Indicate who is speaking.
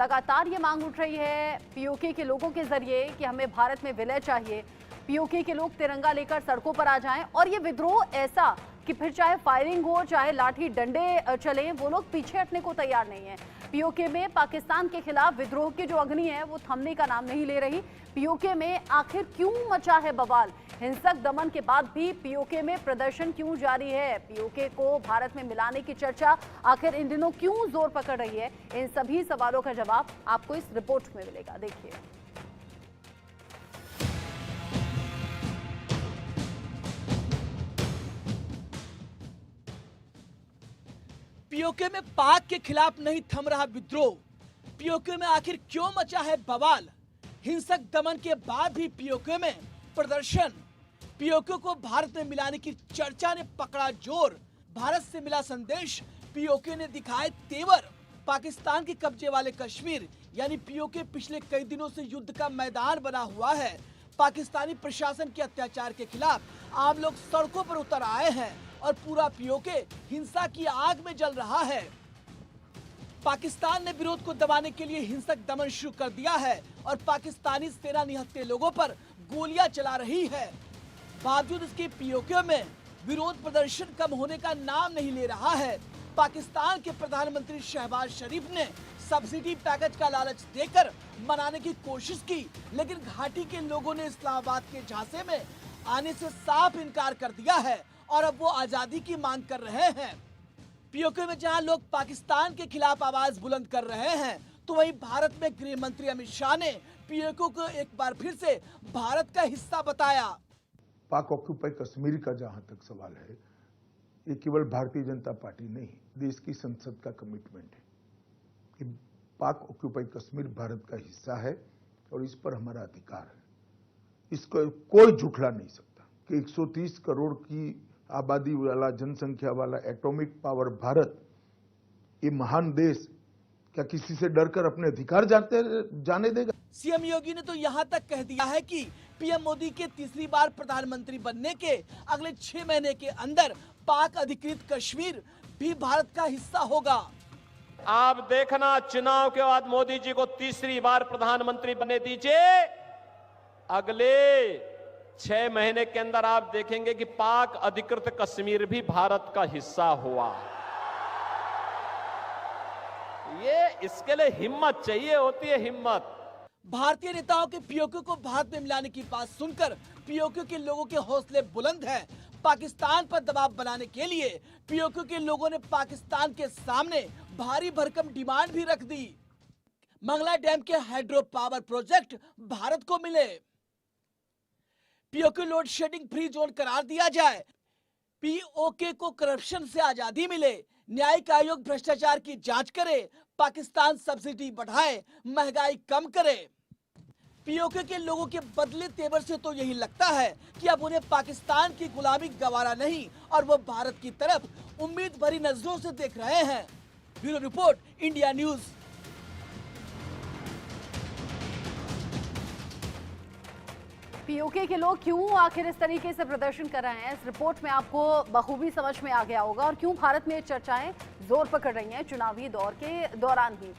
Speaker 1: लगातार ये मांग उठ रही है पीओके के लोगों के जरिए कि हमें भारत में विलय चाहिए। पीओके के लोग तिरंगा लेकर सड़कों पर आ जाएं और ये विद्रोह ऐसा कि फिर चाहे फायरिंग हो चाहे लाठी डंडे चले, वो लोग पीछे हटने को तैयार नहीं है। पीओके में पाकिस्तान के खिलाफ विद्रोह की जो अग्नि है वो थमने का नाम नहीं ले रही। पीओके में आखिर क्यों मचा है बवाल? हिंसक दमन के बाद भी पीओके में प्रदर्शन क्यों जारी है? पीओके को भारत में मिलाने की चर्चा आखिर इन दिनों क्यों जोर पकड़ रही है? इन सभी सवालों का जवाब आपको इस रिपोर्ट में मिलेगा, देखिए।
Speaker 2: पीओके में पाक के खिलाफ नहीं थम रहा विद्रोह। पीओके में आखिर क्यों मचा है बवाल? हिंसक दमन के बाद भी पीओके में प्रदर्शन। पीओके को भारत में मिलाने की चर्चा ने पकड़ा जोर। भारत से मिला संदेश, पीओके ने दिखाए तेवर। पाकिस्तान के कब्जे वाले कश्मीर यानी पीओके पिछले कई दिनों से युद्ध का मैदान बना हुआ है। पाकिस्तानी प्रशासन के अत्याचार के खिलाफ आम लोग सड़कों पर उतर आए हैं और पूरा पीओके हिंसा की आग में जल रहा है। पाकिस्तान ने विरोध को दबाने के लिए हिंसक दमन शुरू कर दिया है और पाकिस्तानी सेना निहत्थे लोगों पर गोलियां चला रही है। बावजूद इसके पीओके में विरोध प्रदर्शन कम होने का नाम नहीं ले रहा है। पाकिस्तान के प्रधानमंत्री शहबाज शरीफ ने सब्सिडी पैकेज का लालच देकर मनाने की कोशिश की, लेकिन घाटी के लोगों ने इस्लामाबाद के झांसे में आने से साफ इनकार कर दिया है और अब वो आजादी की मांग कर रहे हैं। पीओके में जहां लोग पाकिस्तान के खिलाफ आवाज बुलंद कर रहे हैं, तो वहीं भारत में गृह मंत्री अमित शाह ने पीओके को एक बार फिर से भारत का हिस्सा बताया।
Speaker 3: पाक ऑक्यूपाई कश्मीर का जहां तक सवाल है, ये केवल भारतीय जनता पार्टी नहीं, देश की संसद का कमिटमेंट है कि पाक ऑक्यूपाई कश्मीर भारत का हिस्सा है और इस पर हमारा अधिकार है। इसको कोई झुठला नहीं सकता कि 130 करोड़ की आबादी वाला, जनसंख्या वाला एटॉमिक पावर भारत, ये महान देश क्या किसी से डरकर अपने अधिकार जाने देगा?
Speaker 2: सीएम योगी ने तो यहाँ तक कह दिया है कि पीएम मोदी के तीसरी बार प्रधानमंत्री बनने के अगले 6 महीने के अंदर पाक अधिकृत कश्मीर भी भारत का हिस्सा होगा।
Speaker 4: आप देखना, चुनाव के बाद मोदी जी को तीसरी बार प्रधानमंत्री बनने दीजिए। अगले 6 महीने के अंदर आप देखेंगे कि पाक अधिकृत कश्मीर भी भारत का हिस्सा हुआ। ये इसके लिए हिम्मत चाहिए होती है, हिम्मत।
Speaker 2: भारतीय नेताओं के पीओके को भारत में मिलाने की बात सुनकर पीओके के लोगों के हौसले बुलंद हैं। पाकिस्तान पर दबाव बनाने के लिए पीओके के लोगों ने पाकिस्तान के सामने भारी भरकम डिमांड भी रख दी। मंगला डैम के हाइड्रो पावर प्रोजेक्ट भारत को मिले, PoK load shedding free zone करार दिया जाए, पीओके को करप्शन से आजादी मिले, न्यायिक आयोग भ्रष्टाचार की जांच करे, पाकिस्तान सब्सिडी बढ़ाए, महंगाई कम करे। पीओके के लोगों के बदले तेवर से तो यही लगता है कि अब उन्हें पाकिस्तान की गुलामी गवारा नहीं और वो भारत की तरफ उम्मीद भरी नजरों से देख रहे हैं। Bureau report, India news.
Speaker 1: PoK के लोग क्यों आखिर इस तरीके से प्रदर्शन कर रहे हैं, इस रिपोर्ट में आपको बखूबी समझ में आ गया होगा और क्यों भारत में चर्चाएं जोर पकड़ रही हैं चुनावी दौर के दौरान ही।